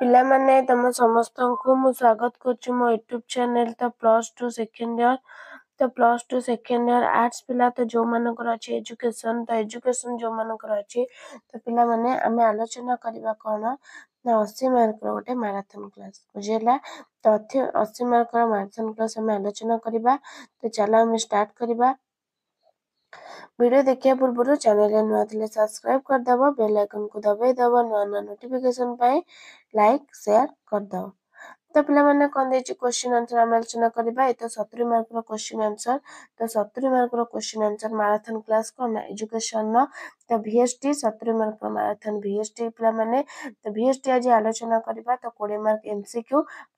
पिला माने तुम समस्त को मु स्वागत करछु मो यूट्यूब चैनल तो +2 सेकंड ईयर तो +2 सेकंड ईयर आर्ट्स पिला तो जो मानकर अछि एजुकेशन तो एजुकेशन जो मानकर अछि तो पिला माने आमे आलोचना करबा कोन ना 80 मार्क रो गोटे मैराथन क्लास बुझेला तो 80 मार्क रो मैराथन क्लास आमे आलोचना करबा तो चला हम स्टार्ट करबा। वीडियो देखिया पूर्व चैनल नुआ थिले सब्सक्राइब कर दबो बेल आइकन को दबाई दबो नुआ नुआ नोटिफिकेशन पाए लाइक शेयर कर दो। तो पिला माने कोन देछि क्वेश्चन आंसर हम आलोचना करबा ए तो 70 मार्क रो क्वेश्चन आंसर तो 70 मार्क रो क्वेश्चन आंसर मैराथन क्लास कोन एजुकेशन नो तो VST 70 मार्क रो मैराथन VST पिला माने तो VST आज आलोचना करबा तो 20 मार्क MCQ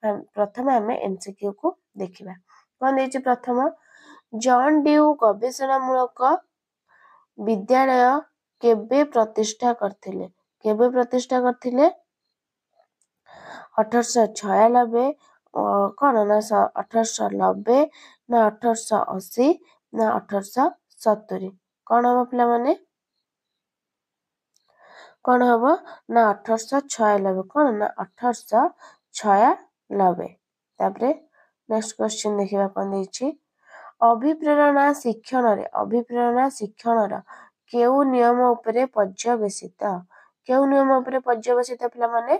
प्रथम हमें MCQ को देखिबा कोन देछि प्रथम जॉन ड्यू गवेषणामूलक विद्यालय केबे प्रतिष्ठा करथिले 1896 कौन ना 1890 ना 1880 ना 1870 कौन हम पिला माने कौन हम ना 1896 कौन ना 1896 तापरे नेक्स्ट क्वेश्चन देखिबा कोन देछि अभिप्रेरणा शिक्षण केउ नियम उपरे पर्यवेसित पिला माने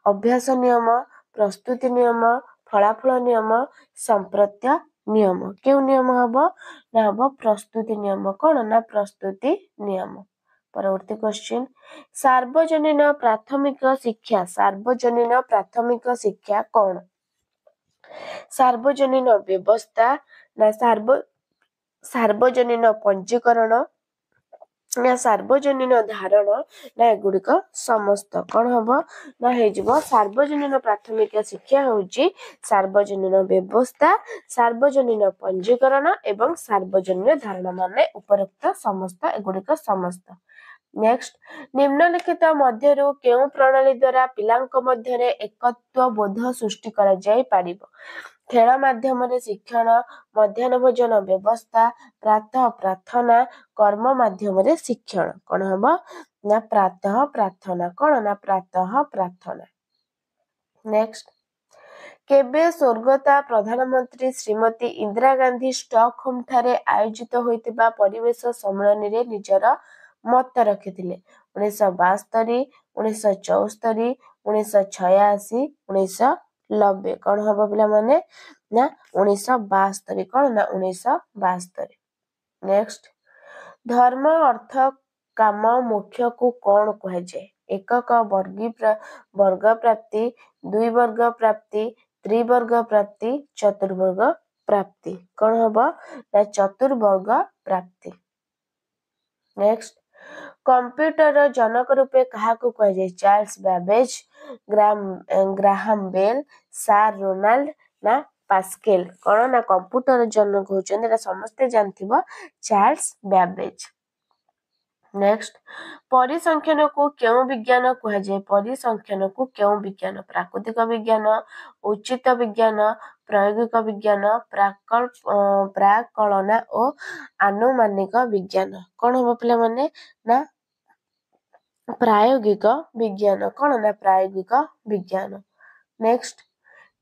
अभ्यास नियम प्रस्तुति नियम फलाफल नियम संप्रत्य नियम केउ नियम हबो ना हबो प्रस्तुति नियम कोन ना प्रस्तुति नियम। परवर्ती क्वेश्चन सार्वजनीन प्राथमिक शिक्षा कोन सार्वजनीन व्यवस्था ना सार्वजनीन पंजीकरण ना सार्वजनीन धारण ना एगुड़िक समस्त कौन हम ना हेजिबो सार्वजनीन प्राथमिक शिक्षा होउची सार्वजनीन व्यवस्था सार्वजनीन पंजीकरण एवं सार्वजनीन धारण माने उपरोक्त समस्त एगुड़िक समस्त। नेक्स्ट निम्नलिखित मध्यरु केउ प्रणाली द्वारा पिलांक मध्यरे एकत्व बोध सृष्टि करा जाय पारिबो खेल माध्यम शिक्षण मध्याह्न भोजन व्यवस्था प्रातः प्रार्थना कर्म माध्यम शिक्षण कौन हम ना प्रातः प्रार्थना कौन ना प्रातः प्रार्थना। नेक्स्ट केबे स्वर्गता प्रधानमंत्री श्रीमती इंदिरा गांधी स्टॉकहोम ठारे आयोजित होइतिबा परिवेश सम्मेलन रे निजर मत रखिथिले 1972 1974 1986 1990 कौन हम पिला माने ना 1972 कौन ना 1972। नेक्स्ट धर्म अर्थ काम मुख्य को कौन कह जाए एकक वर्ग प्राप्ति दुई वर्ग प्राप्ति त्रिवर्ग प्राप्ति चतुर्वर्ग प्राप्ति कौन हम ना चतुर्वर्ग प्राप्ति। नेक्स्ट कंप्यूटर जनक रूपे कहा को कह जाए चार्ल्स बैबेज ग्राहम बेल सार रोनाल्ड ना पास्केल कौन ना कंप्यूटर जनक होचंदे समस्ते जानथिबो चार्ल्स बैबेज। नेक्स्ट परिसंख्यान को केउ विज्ञान कह जाए परिसंख्यान को केउ विज्ञान प्राकृतिक विज्ञान उचित विज्ञान प्रायोगिक विज्ञान प्राकलना और आनुमानिक विज्ञान कौन हम पिला माने ना प्रायोगिक विज्ञान कौन ना प्रायोगिक विज्ञान। नेक्स्ट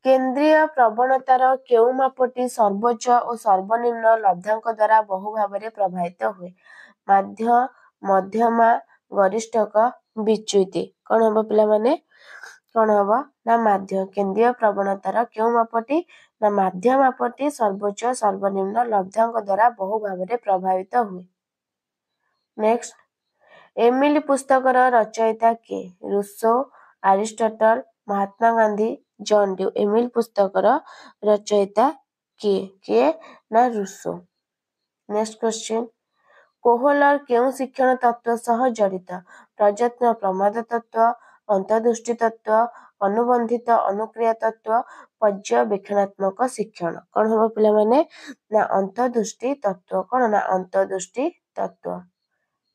केंद्रीय प्रवणतार केउ मापटी सर्वोच्च और सर्वनिम्न लब्धांक द्वारा बहु भाव प्रभावित हुए मध्यमा गरिष्ठक विच्युति कौन हम पिला माने कौन हम ना माध्य केंद्रीय प्रवणतार केउ मापटी ना माध्य मापटी सर्वोच्च सर्वनिम्न लब्धांक द्वारा बहु भाव प्रभावित हुए। नेक्स्ट एमिली पुस्तकर रचयिता के Rousseau Aristotle Mahatma Gandhi John due Emily पुस्तकर रचयिता के ना रूसो। नेक्स्ट क्वेश्चन कोहलर केउ शिक्षण तत्व सह जड़ित प्रयत्न प्रमाद तत्व अंतर्दृष्टि तत्व अनुबंधित अनुक्रिया तत्व पर्यवेक्षणात्मक शिक्षण कौन हम पिला माने ना अंतर्दृष्टि तत्व कौन ना अंतर्दृष्टि तत्व।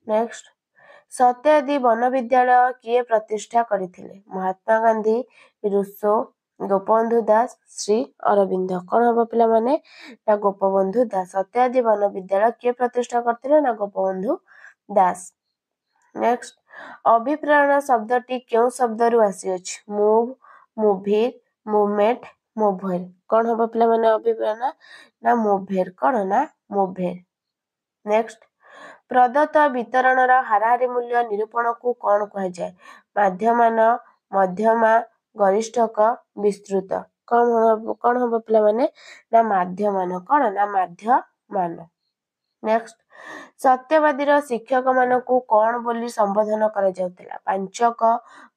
नेक्स्ट सत्यादि वन विद्यालय किए प्रतिष्ठा करथिले महात्मा गांधी रूसो गोपबंधु दास श्री अरविंद कौन हम पिला माने ना गोपबंधु दास सत्यादि वन विद्यालय किए प्रतिष्ठा करथिले ना गोपबंधु दास। नेक्स्ट अभिप्रेरणा शब्दटी केउ शब्दरू आसीअछि मूव मूवी मूवमेंट मूवेर कौन हम पे अभिप्रेरणा ना मूवेर कौन ना मूवेर। नेक्स्ट प्रदत्त वितरणर हाराहारी मूल्य निरूपण को कौन कह जाए माध्यमान मध्यमा गरिष्ठक विस्तृत कौन हम पे ना माध्यमान कौन ना माध्यमान। नेक्स्ट सत्यवादी शिक्षक मानकु कौन बोली संबोधन करा जाउतिला पांचक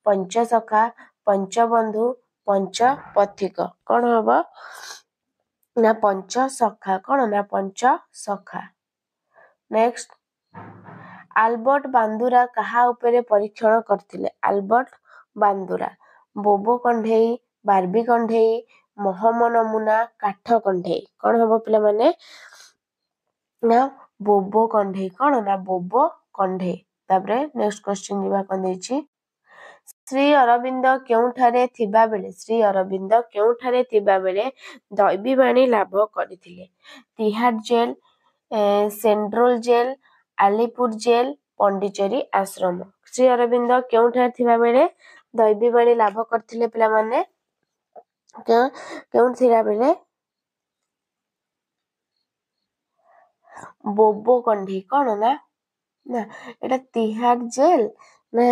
पंचसखा पंचबंधु पंचपथिक कौन हम ना पंचसखा कौन ना पंचसखा। नेक्स्ट आल्बर्ट बांदुरा कहा उपरे परीक्षण करथिले आल्बर्ट बांदुरा बोबो कंढेई बार्बी कंढेई मोहम नमूना काठ कंढेई कौन हम पिला माने ना बोबो कंढेई कौन ना बोबो कंढेई। तापरे नेक्स्ट क्वेश्चन जीवा कोन देछि श्री अरविंद केउठारे थिबा बेले श्री अरविंद केउठारे थिबा बेले दैवी बाणी लाभ करथिले Tihar jail central jail Alipore jail Pondicherry ashram Shri Arvind केउठारे थिबा बेले दैवी बाणी लाभ करथिले पिला माने केउठ थिबा बेले बोबो कंढी कौन ना ना एटा तिहाड़ जेल ना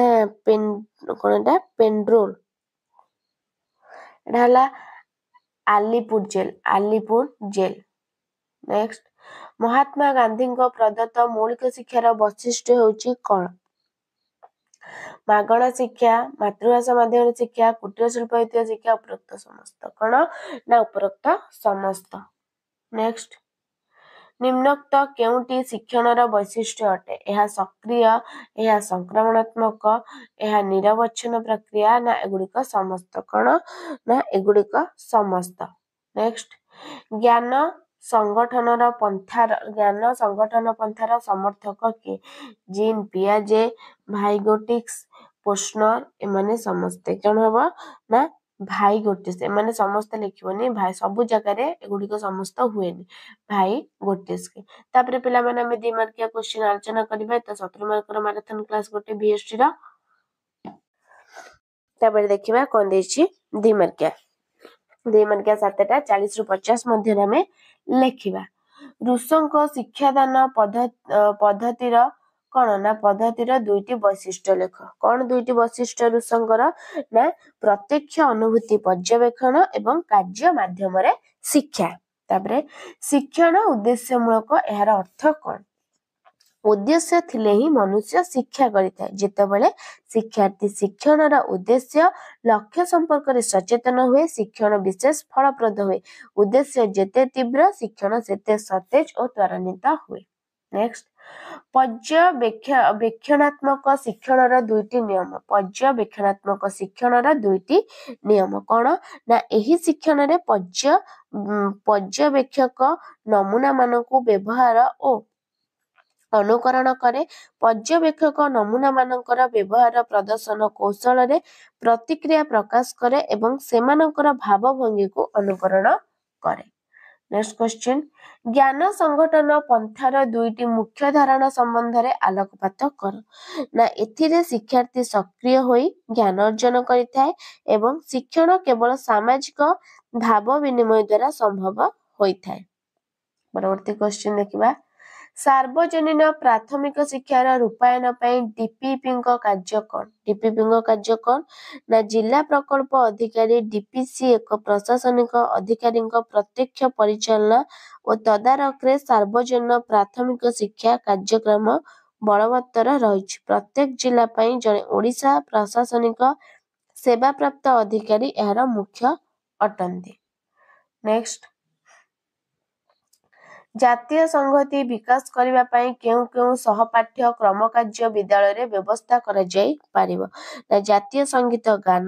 पेन कौन एटा पेंड्रोल एटा हला आलीपुर जेल। नेक्स्ट महात्मा गांधी प्रदत्त मौलिक शिक्षार वैशिष्ट्य होची कौन मागणा शिक्षा मातृभाषा माध्यम शिक्षा कुटीर शिल्प शिक्षा उपरोक्त समस्त कौन ना उपरोक्त समस्त। नेक्स्ट निम्नोक्त केउटी शिक्षणर वैशिष्ट्य अटे यह सक्रिय यह संक्रमणात्मक यह निरवच्छिन्न प्रक्रिया ना एगुड़िक समस्त कौन ना एगुड़िक समस्त। नेक्स्ट ज्ञान संगठन पंथार समर्थक किए जीन पियाजे भाइगोटिक्स पोस्नर एमाने समस्ते कौन हम ना भाई गोटिस एमाने समस्त लिखिबनी भाई सब जगह एगुड़िक समस्त हुएनि भाई गोटिस के तापरे पिला माने हम 2 मार्किया क्वेश्चन आलोचना करिबा त 17 मार्कर मैराथन क्लास गोटे बीएसटी रा तापरे देखिबा कोन देछि 2 मार्किया 7टा 40 रु 50 मध्य में लेखिबा ऋषंको शिक्षादान पद्धतिर कौन ना पद्धतिर 2टी वैशिष्ट्य लेख कौन 2टी वैशिष्ट्य ऋषंकर ना प्रत्यक्ष अनुभूति पर्यवेक्षण एवं कार्य माध्यम रे शिक्षा। तापरे शिक्षण उद्देश्यमूलक यार अर्थ कौन उद्देश्य थिले ही मनुष्य शिक्षा करिଥାଏ जेतेबेले शिक्षार्थी शिक्षणर उद्देश्य लक्ष्य संपर्क रे सचेतन हुए शिक्षण विशेष फलप्रद हुए उद्देश्य जेते तीव्र शिक्षण सेते सतेज और त्वरान्वित हुए। नेक्स्ट पर्यवेक्षणात्मक शिक्षणर 2टी नियम पर्यवेक्षणात्मक शिक्षणर 2टी नियम कौन ना एही शिक्षण रे पर्यवेक्षक नमूना मानकु व्यवहार और अनुकरण करे पर्यवेक्षक नमूना मानकर व्यवहार प्रदर्शन कौशल रे प्रतिक्रिया प्रकाश करे एवं सेमानकर भावभंगी को अनुकरण करे। नेक्स्ट क्वेश्चन ज्ञान संगठन पंथार 2टी मुख्य धारणा संबंध रे आलोकपात कर ना एथिरे शिक्षार्थी सक्रिय होई ज्ञान अर्जन करिथाय एवं शिक्षण केवल सामाजिक भाव विनिमय द्वारा संभव होइथाय। परवर्ती क्वेश्चन देखिबा सार्वजनीन प्राथमिक शिक्षार रूपायन पई डीपीपी कार्य कौन ना जिला प्रकल्प अधिकारी डीपीसी एक प्रशासनिक अधिकारी प्रत्यक्ष परिचालना और तदारख रे सार्वजनीन प्राथमिक शिक्षा कार्यक्रम बलवत्तर रही प्रत्येक जिला पई जने ओडिशा प्रशासनिक सेवा प्राप्त अधिकारी यार मुख्य अटंती। नेक्स्ट जातीय संहति विकास करिबा पई केउ सहपाठ्य क्रम कार्य विद्यालय रे व्यवस्था करा जाई पारिबो ना जातीय संगीत गान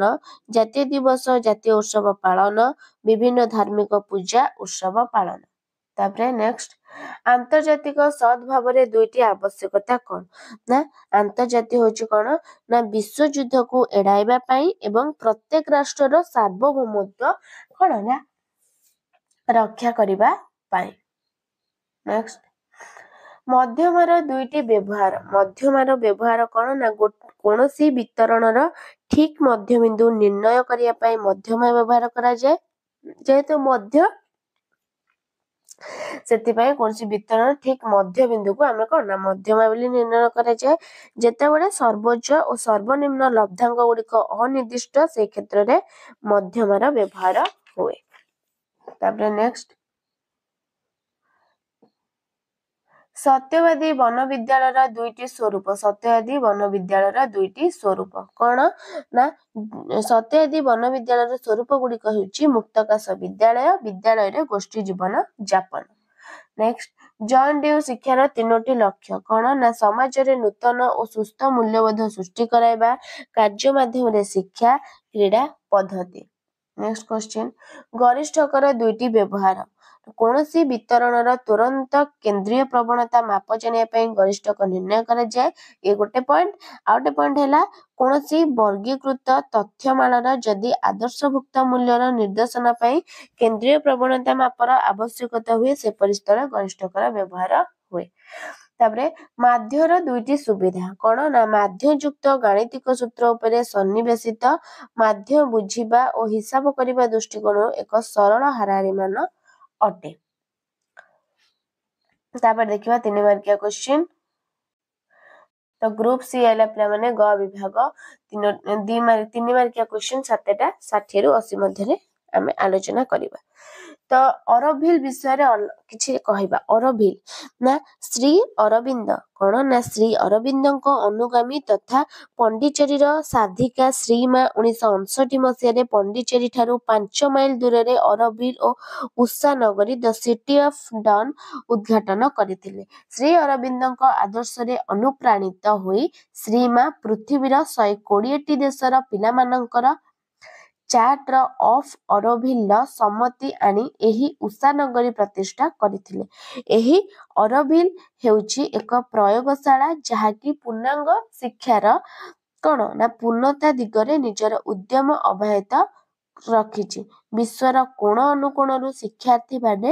जातीय दिवस जातीय उत्सव पालन विभिन्न धार्मिक पूजा उत्सव पालन। तापरे नेक्स्ट आंतर्जातिक सद्भाव रे 2टी आवश्यकता कौन ना आंतर्जातीय होची कौन ना विश्व युद्ध को एडाइबा पई एवं प्रत्येक राष्ट्र रो सार्वभौमत्व कौन ना रक्षा करिबा पई। नेक्स्ट ମଧ୍ୟମାର ଦୁଇଟି ବ୍ୟବହାର ମଧ୍ୟମାର ବ୍ୟବହାର କ'ଣ ନା କୌଣସି ବିତରଣର ଠିକ ମଧ୍ୟବିନ୍ଦୁ ନିର୍ଣ୍ଣୟ କରିବା ପାଇଁ ମଧ୍ୟମା ବ୍ୟବହାର କରାଯାଏ ଯେହେତୁ ମଧ୍ୟ ସେଥିପାଇଁ କୌଣସି ବିତରଣ ଠିକ ମଧ୍ୟବିନ୍ଦୁକୁ ଆମେ କ'ଣ ନା ମଧ୍ୟମା ବୋଲି ନିର୍ଣ୍ଣୟ କରାଯାଏ ଯେତେବେଳେ ସର୍ବୋଚ୍ଚ ଓ ସର୍ବନିମ୍ନ ଲବ୍ଧାଙ୍କ ଗୁଡ଼ିକ ଅନିର୍ଦ୍ଦିଷ୍ଟ ସେଇ କ୍ଷେତ୍ରରେ ମଧ୍ୟମାର ବ୍ୟବହାର ହୁଏ। ତାପରେ ନେକ୍ସଟ ସତ୍ୟବାଦୀ ବନବିଦ୍ୟାଳୟର ଦୁଇଟି ସ୍ୱରୂପ ସତ୍ୟବାଦୀ ବନବିଦ୍ୟାଳୟର ଦୁଇଟି ସ୍ୱରୂପ କ'ଣ ନା ସତ୍ୟବାଦୀ ବନବିଦ୍ୟାଳୟର ସ୍ୱରୂପ ଗୁଡ଼ିକ ହେଉଛି ମୁକ୍ତକାଶ ବିଦ୍ୟାଳୟ ବିଦ୍ୟାଳୟରେ ଗୋଷ୍ଠୀ ଜୀବନ ଯାପନ। ନେକ୍ସଟ ଜନ୍ ଡ୍ୟୁ ଶିକ୍ଷାର ତିନୋଟି ଲକ୍ଷ୍ୟ କ'ଣ ନା ସମାଜରେ ନୂତନ ଓ ସୁସ୍ଥ ମୂଲ୍ୟବୋଧ ସୃଷ୍ଟି କରାଇବା କାର୍ଯ୍ୟ ମାଧ୍ୟମରେ ଶିକ୍ଷା କ୍ରୀଡ଼ା ପଦ୍ଧତି। ନେକ୍ସଟ କ୍ୱେଶ୍ଚିନ୍ ଗରିଷ୍ଠକର ଦୁଇଟି ବ୍ୟବହାର କୌଣସି ବିତରଣର ତୁରନ୍ତ କେନ୍ଦ୍ରୀୟ ପ୍ରବଣତା ମାପ ଜାଣିବା ପାଇଁ ଗରିଷ୍ଠକ ନିର୍ଣ୍ଣୟ କରାଯାଏ ଏ ଗୋଟେ ପଏଣ୍ଟ। ଆଉ ଗୋଟେ ପଏଣ୍ଟ ହେଲା କୌଣସି ବର୍ଗୀକୃତ ତଥ୍ୟମାଳାର ଯଦି ଆଦର୍ଶଭୁକ୍ତ ମୂଲ୍ୟର ନିର୍ଦ୍ଦେଶନା ପାଇଁ କେନ୍ଦ୍ରୀୟ ପ୍ରବଣତା ମାପର ଆବଶ୍ୟକତା ହୁଏ ସେପରି ସ୍ଥଳେ ଗରିଷ୍ଠକର ବ୍ୟବହାର ହୁଏ। ତାପରେ ମାଧ୍ୟର ଦୁଇଟି ସୁବିଧା କ'ଣ ନା ମାଧ୍ୟଯୁକ୍ତ ଗାଣିତିକ ସୂତ୍ର ଉପରେ ସନ୍ନିବେଶିତ ମାଧ୍ୟ ବୁଝିବା ଓ ହିସାବ କରିବା ଦୃଷ୍ଟିକୋଣରୁ ଏକ ସରଳ ହାରାହାରିମାନ ଅଟେ। ତାପରେ ଦେଖିବା 3 ମାର୍କିଆ କ୍ୱେଶ୍ଚିନ୍ ତ ଗ୍ରୁପ ସି ଆଇଲା ପିଲାମାନେ ଗ ବିଭାଗ 3 ମାର୍କିଆ କ୍ୱେଶ୍ଚିନ୍ 7ଟା 60 ରୁ 80 ମଧ୍ୟରେ ଆମେ ଆଲୋଚନା କରିବା। ତ ଅରଭିଲ ବିଷୟରେ କିଛି କହିବା। ଅରଭିଲ ନା ଶ୍ରୀ ଅରବିନ୍ଦ କ'ଣ ନା ଶ୍ରୀ ଅରବିନ୍ଦଙ୍କ ଅନୁଗାମୀ ତଥା ପଣ୍ଡିଚେରୀର ସାଧିକା ଶ୍ରୀମା 1959 ମସିହାରେ ପଣ୍ଡିଚେରୀ ଠାରୁ 5 ମାଇଲ ଦୂରରେ ଅରଭିଲ ଓ ଉଷା ନଗରୀ ଦ ସିଟି ଅଫ ଡନ୍ ଉଦ୍ଘାଟନ କରିଥିଲେ। ଶ୍ରୀ ଅରବିନ୍ଦଙ୍କ ଆଦର୍ଶରେ ଅନୁପ୍ରାଣିତ ହୋଇ ଶ୍ରୀମା ପୃଥିବୀର 120ଟି ଦେଶର ପିଲାମାନଙ୍କର ଚାର୍ଟର ଅଫ ଅରଭିଲର ସମ୍ମତି ଆଣି ଏହି ଉଷାନଗରୀ ପ୍ରତିଷ୍ଠା କରିଥିଲେ। ଏହି ଅରଭିଲ ହେଉଛି ଏକ ପ୍ରୟୋଗଶାଳା ଯାହାକି ପୂର୍ଣ୍ଣାଙ୍ଗ ଶିକ୍ଷାର କ'ଣ ନା ପୂର୍ଣ୍ଣତା ଦିଗରେ ନିଜର ଉଦ୍ୟମ ଅବ୍ୟାହତ ରଖିଛି। ବିଶ୍ୱର କୋଣ ଅନୁକୋଣରୁ ଶିକ୍ଷାର୍ଥୀମାନେ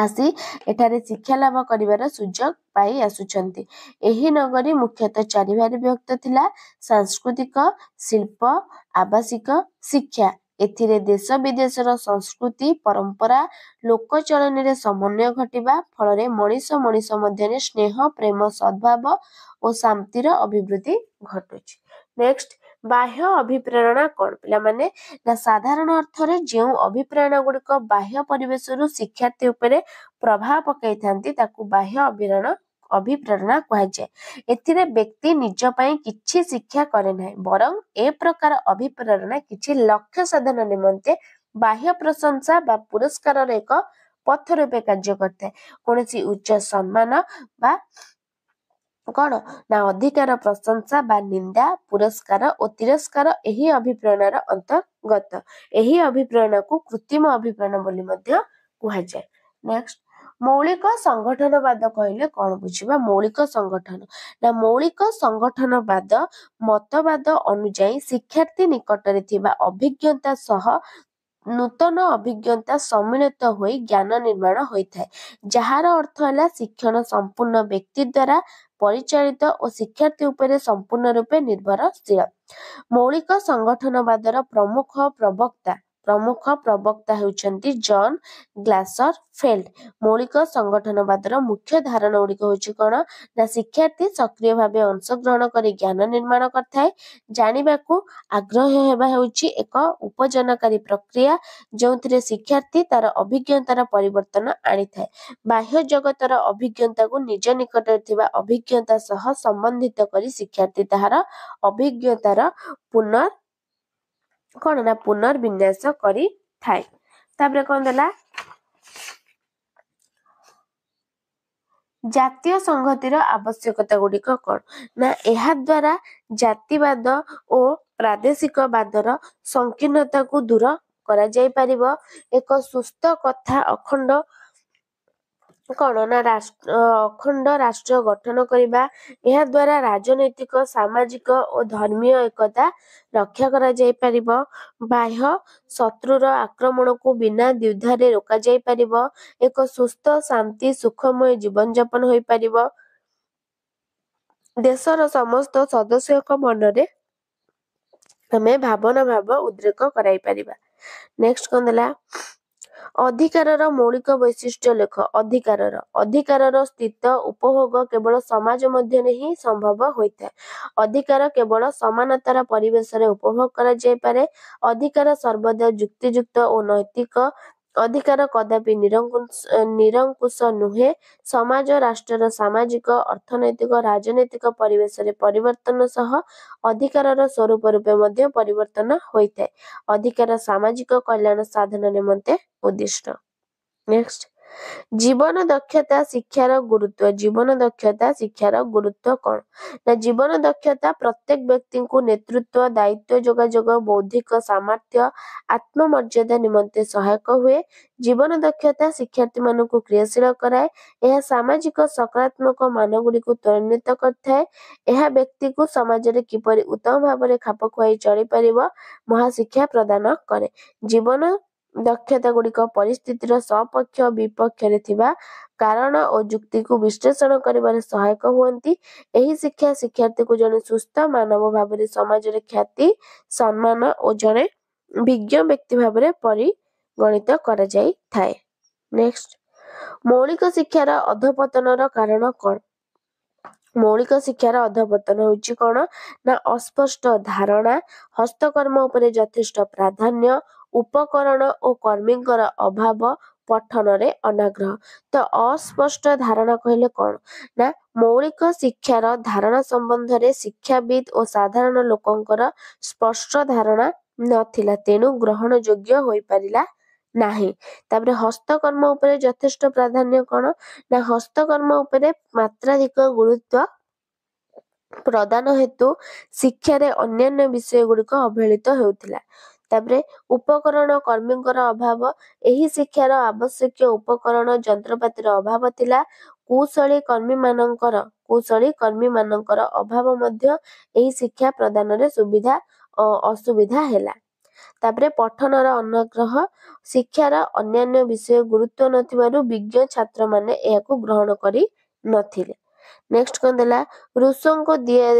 ଆସି ଏଠାରେ ଶିକ୍ଷା ଲାଭ କରିବାର ସୁଯୋଗ ପାଇ ଆସୁଛନ୍ତି। ଏହି ନଗରୀ ମୁଖ୍ୟତଃ 4 ଭାଗରେ ବିଭକ୍ତ ଥିଲା ସାଂସ୍କୃତିକ ଶିଳ୍ପ ଆବାସିକ ଶିକ୍ଷା। ଏଥିରେ ଦେଶ ବିଦେଶର ସଂସ୍କୃତି ପରମ୍ପରା ଲୋକଚଳନୀରେ ସମନ୍ୱୟ ଘଟିବା ଫଳରେ ମଣିଷ ମଣିଷ ମଧ୍ୟରେ ସ୍ନେହ ପ୍ରେମ ସଦ୍ଭାବ ଓ ଶାନ୍ତିର ଅଭିବୃଦ୍ଧି ଘଟୁଛି। ନେକ୍ସଟ ବାହ୍ୟ ଅଭିପ୍ରେରଣା କ'ଣ ପିଲାମାନେ ନା ସାଧାରଣ ଅର୍ଥରେ ଯେଉଁ ଅଭିପ୍ରେରଣା ଗୁଡ଼ିକ ବାହ୍ୟ ପରିବେଶରୁ ଶିକ୍ଷାର୍ଥୀ ଉପରେ ପ୍ରଭାବ ପକାଇଥାନ୍ତି ତାକୁ ବାହ୍ୟ ଅଭିପ୍ରେରଣା କୁହାଯାଏ। ଏଥିରେ ବ୍ୟକ୍ତି ନିଜ ପାଇଁ କିଛି ଶିକ୍ଷା କରେ ନାହିଁ ବରଂ ଏ ପ୍ରକାର ଅଭିପ୍ରେରଣା କିଛି ଲକ୍ଷ୍ୟ ସାଧନ ନିମନ୍ତେ ବାହ୍ୟ ପ୍ରଶଂସା ବା ପୁରସ୍କାରର ଏକ ପଥ ରୂପେ କାର୍ଯ୍ୟ କରିଥାଏ। କୌଣସି ଉଚ୍ଚ ସମ୍ମାନ ବା କ'ଣ ନା ଅଧିକାର ପ୍ରଶଂସା ବା ନିନ୍ଦା ପୁରସ୍କାର ଓ ତିରସ୍କାର ଏହି ଅଭିପ୍ରେରଣାର ଅନ୍ତର୍ଗତ। ଏହି ଅଭିପ୍ରେରଣାକୁ କୃତ୍ରିମ ଅଭିପ୍ରେରଣା ବୋଲି ମଧ୍ୟ କୁହାଯାଏ। ନେକ୍ସଟ ମୌଳିକ ସଂଗଠନବାଦ କହିଲେ କ'ଣ ବୁଝିବା। ମୌଳିକ ସଂଗଠନ ନା ମୌଳିକ ସଂଗଠନବାଦ ମତବାଦ ଅନୁଯାୟୀ ଶିକ୍ଷାର୍ଥୀ ନିକଟରେ ଥିବା ଅଭିଜ୍ଞତା ସହ ନୂତନ ଅଭିଜ୍ଞତା ସମ୍ମିଳିତ ହୋଇ ଜ୍ଞାନ ନିର୍ମାଣ ହୋଇଥାଏ ଯାହାର ଅର୍ଥ ହେଲା ଶିକ୍ଷଣ ସମ୍ପୂର୍ଣ୍ଣ ବ୍ୟକ୍ତି ଦ୍ୱାରା ପରିଚାଳିତ ଓ ଶିକ୍ଷାର୍ଥୀ ଉପରେ ସମ୍ପୂର୍ଣ୍ଣ ରୂପେ ନିର୍ଭରଶୀଳ। ମୌଳିକ ସଂଗଠନବାଦର ପ୍ରମୁଖ ପ୍ରବକ୍ତା ହେଉଛନ୍ତି ଜନ୍ ଗ୍ଲାସର ଫେଲ୍ଡ। ମୌଳିକ ସଂଗଠନବାଦର ମୁଖ୍ୟ ଧାରଣା ଗୁଡ଼ିକ ହେଉଛି କ'ଣ ନା ଶିକ୍ଷାର୍ଥୀ ସକ୍ରିୟ ଭାବେ ଅଂଶଗ୍ରହଣ କରି ଜ୍ଞାନ ନିର୍ମାଣ କରିଥାଏ। ଜାଣିବାକୁ ଆଗ୍ରହ ହେବା ହେଉଛି ଏକ ଉପଜନକାରୀ ପ୍ରକ୍ରିୟା ଯେଉଁଥିରେ ଶିକ୍ଷାର୍ଥୀ ତାର ଅଭିଜ୍ଞତାର ପରିବର୍ତ୍ତନ ଆଣିଥାଏ। ବାହ୍ୟ ଜଗତର ଅଭିଜ୍ଞତାକୁ ନିଜ ନିକଟରେ ଥିବା ଅଭିଜ୍ଞତା ସହ ସମ୍ବନ୍ଧିତ କରି ଶିକ୍ଷାର୍ଥୀ ତାହାର ଅଭିଜ୍ଞତାର ପୁନର୍ବିନ୍ୟାସ କରିଥାଏ। ତାପରେ କ'ଣ ଦେଲା ଜାତୀୟ ସଂହତିର ଆବଶ୍ୟକତା ଗୁଡ଼ିକ କ'ଣ ନା ଏହା ଦ୍ୱାରା ଜାତିବାଦ ଓ ପ୍ରାଦେଶିକବାଦର ସଂକୀର୍ଣ୍ଣତାକୁ ଦୂର କରାଯାଇପାରିବ। ଏକ ସୁସ୍ଥ ତଥା ଅଖଣ୍ଡ कौन ना अखंड राष्ट्र गठन करने यह द्वारा राजनैतिक सामाजिक और धर्मीय एकता रक्षा करा जाय परिबो। बाह्य शत्रुर आक्रमण को बिना द्विधारे रोका जाय परिबो। एक सुस्थ शांति सुखमय जीवन यापन होई परिबो। देशर समस्त सदस्यक मनरे हमें भावना भाव उद्रेक कराई परिबा। नेक्स्ट कौन देला अधिकारर मौलिक वैशिष्ट्य लेख। अधिकारर स्थित उपभोग केवल समाज मध्य ही संभव होता है। अधिकार केवल समानतार परिवेश रे उपभोग करा जाय पारे। अधिकार सर्वदा युक्तियुक्त और नैतिक। अधिकार कदापि निरंकुश नुहे। समाज राष्ट्रर सामाजिक अर्थनैतिक राजनैतिक परिवेश रे परिवर्तन सह अधिकारर स्वरूप रूपे मध्य परिवर्तन होइଥାଏ। अधिकार सामाजिक कल्याण साधन निमंते उद्दिष्ट। नेक्स्ट जीवन दक्षता शिक्षार गुरुत्व। जीवन दक्षता शिक्षार गुरुत्व कौन ना जीवन दक्षता प्रत्येक व्यक्ति को नेतृत्व दायित्व जोगाजोग बौद्धिक सामर्थ्य आत्ममर्यादा निमंते सहायक हुए। जीवन दक्षता शिक्षार्थी मान को क्रियाशील कराए। यह सामाजिक सकारात्मक मान गुड़ी को त्वरान्वित करଥାଏ। यह व्यक्ति को समाज रे किपरि उत्तम भाव रे खाप खुआई चली परिबो महाशिक्षा प्रदान करे। जीवन दक्षता गुड़िक परिस्थितिर सपक्ष विपक्ष रे थिबा कारण और युक्ति को विश्लेषण करिबारे सहायक हुअंती। एही शिक्षा शिक्षार्थी को जने सुस्थ मानव भाव रे समाज रे ख्याति सम्मान और जने विज्ञ व्यक्ति भाव रे परिगणित करा जाई थाए। नेक्स्ट मौलिक शिक्षार अधपतनर कारण कौन। मौलिक शिक्षार अधपतन होउची कौन ना अस्पष्ट धारणा हस्तकर्म उपरे यथेष्ट प्राधान्य उपकरण और कर्मींकर अभाव पठन रे अनाग्रह। तो अस्पष्ट धारणा कहले कौन ना मौलिक शिक्षार धारणा संबंध रे शिक्षाविद और साधारण लोकंकर स्पष्ट धारणा नथिला तेणु ग्रहण योग्य होई परिला नाही। तापरे हस्तकर्म उपरे यथेष्ट प्राधान्य कौन ना हस्तकर्म उपरे मात्राधिक गुरुत्व प्रदान हेतु शिक्षा रे अन्यान्य विषय गुड़िक अवहेलित हेउथिला। तापरे उपकरण कर्मींकर अभाव एही शिक्षार आवश्यक उपकरण यंत्रपातिर अभाव थिला। कुशली कर्मी मानकर अभाव मध्य एही शिक्षा प्रदान रे सुविधा असुविधा हेला। तापरे पठनर अनाग्रह शिक्षार अन्यान्य विषय गुरुत्व नथिबारु विज्ञ छात्र माने एहाकु ग्रहण करी नथिले। नेक्स्ट कौन देला रूसों को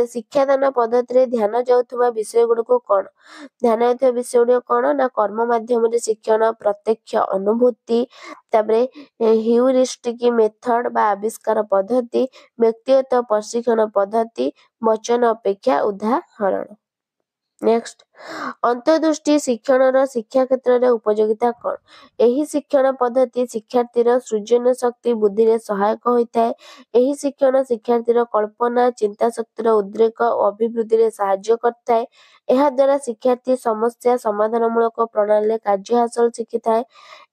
शिक्षादान पद्धति रे ध्यान जाउथुबा विषय गुड़को कौन ध्यान जाउथुबा विषय गुड़को कौन ना कर्म माध्यम रे शिक्षण प्रत्यक्ष अनुभूति तापरे ह्यूरिस्टिक मेथड बा आविष्कार पद्धति व्यक्तिगत प्रशिक्षण पद्धति वचन अपेक्षा उदाहरण। नेक्स्ट अंतर्दृष्टि शिक्षण शिक्षा क्षेत्र रे उपयोगिता कौन एही शिक्षण पद्धति शिक्षार्थीर सृजन शक्ति बुद्धि रे सहायक होइଥାଏ। एही शिक्षण शिक्षार्थीर कल्पना चिंता शक्तिर उद्रेक और अभिवृद्धि रे सहाय्य करଥାଏ। एहा द्वारा शिक्षार्थी समस्या समाधान मूलक प्रणाली कार्य हासिल शिखिଥାଏ।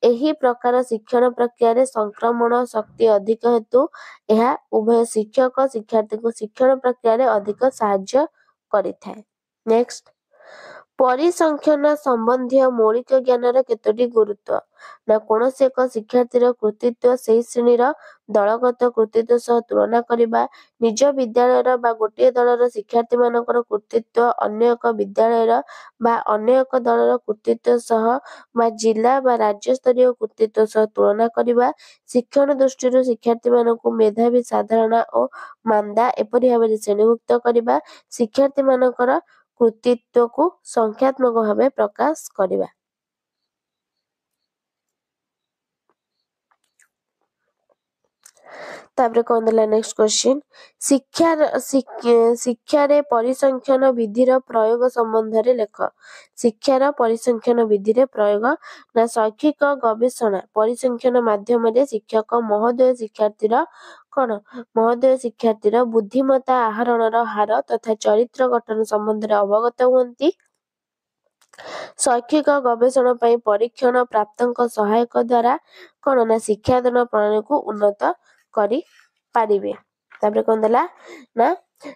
एही प्रकार शिक्षण प्रक्रिया रे संक्रमण शक्ति अधिक हेतु एहा उभय शिक्षक शिक्षार्थी को शिक्षण प्रक्रिया रे अधिक सहाय्य करिଥାଏ। नेक्स्ट परिसंख्यान संबंधी मौलिक ज्ञानर केतोटी गुरुत्व ना कोनोसी एक शिक्षार्थीर कृतित्व सेही श्रेणीर दलगत कृतित्व सह तुलना करिबा निज विद्यालयर बा गोटे दलर शिक्षार्थी मानकर कृतित्व अन्य एक विद्यालयर बा अन्य एक दलर कृतित्व सह बा जिला बा राज्य स्तरीय कृतित्व सह तुलना करिबा शिक्षण दृष्टि शिक्षार्थी मानकु मेधावी साधारण और मांदा एपरि भाबरे श्रेणीभुक्त करिबा शिक्षार्थी मानकर कृतित्व को संख्यात्मक भावे प्रकाश करिबा। तापरे कौन देला नेक्स्ट क्वेश्चन शिक्षा रे परिसंख्यान विधिर प्रयोग संबंध रे लेख। शिक्षार परिसंख्यान विधि रे प्रयोग ना शैक्षिक गवेषणा परिसंख्यान माध्यम रे शिक्षक महोदय शिक्षार्थीर बुद्धिमत्ता आहरणर हार तथा चरित्र गठन संबंध रे अवगत हुअंती। शैक्षिक गवेषणा पई परीक्षण प्राप्तଙ୍କ सहायक द्वारा कौन ना शिक्षादान प्रणाली को उन्नत करी पारिबे। तापरे कौन देला ना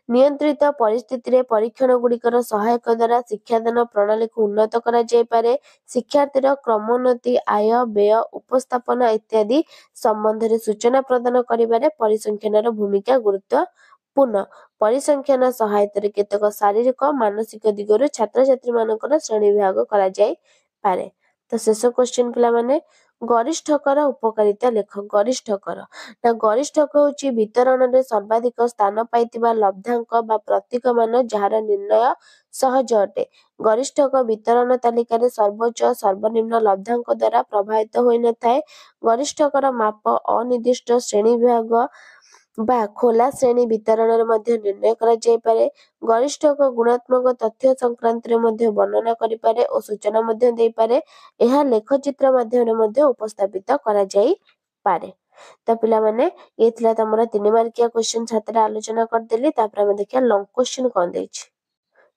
नियंत्रित परिस्थिति परीक्षण गुड़िकर सहायक द्वारा शिक्षादान प्रणाली को उन्नत करा जाय पारे। शिक्षार्थीर क्रमोन्नति आय व्यय उपस्थापना इत्यादि संबंध में सूचना प्रदान करिबारे परिसंख्यानर भूमिका गुरुत्वपूर्ण। परिसंख्यान सहायता केतक शारीरिक मानसिक दिगरु छात्र छात्री मानकर श्रेणी विभाग करा जाय पारे। तो शेष क्वेश्चन पिला माने गरिष्ठकर उपकारिता लेख। गरिष्ठकर ना गरिष्ठक होची वितरण में सर्वाधिक स्थान पाइतिबा लब्धांक बा प्रतीक मान जार निर्णय सहज अटे। गरिष्ठक वितरण तालिका रे सर्वोच्च सर्वनिम्न लब्धांक द्वारा प्रभावित होई न थाए। गरिष्ठकर माप अनिर्दिष्ट श्रेणी विभाग बा खोला श्रेणी वितरण रे मध्य निर्णय करा जाय पारे। गरिष्ठक गुणात्मक तथ्य संक्रांत रे मध्य वर्णना करि पारे और सूचना मध्य देई पारे। एहा लेखचित्र माध्यम रे मध्य उपस्थापित करा जाय पारे। तो पिला माने ये थिला तमरा 3 मार्किया क्वेश्चन छात्र आलोचना कर देली। तापर हम देखिया लॉन्ग क्वेश्चन कोन देछि।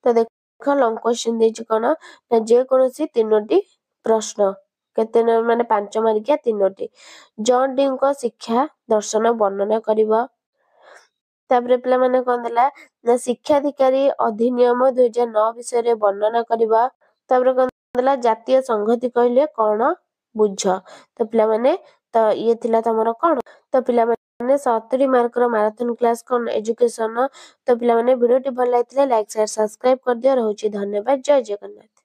तो देखो लॉन्ग क्वेश्चन देछि कोन ना जे कोनोसी तीनोटी प्रश्न केते माने 5 मार्किया तीनोटी। जॉन डी को शिक्षा दर्शन वर्णना करिबा। तापर पिला माने कोन देला ना शिक्षाधिकारी अधिनियम 2009 विषय रे वर्णना करिबा। तापर कोन देला जातीय संहति कहले कोन बुझ। तो पिला माने तो ये थिला तमरो कोन। तो पिला माने 70 मार्क रो मैराथन क्लास कोन एजुकेशन। तो पिला माने वीडियो टी भल लागितले लाइक शेयर सब्सक्राइब कर दियो। रहउची धन्यवाद। जय जगन्नाथ।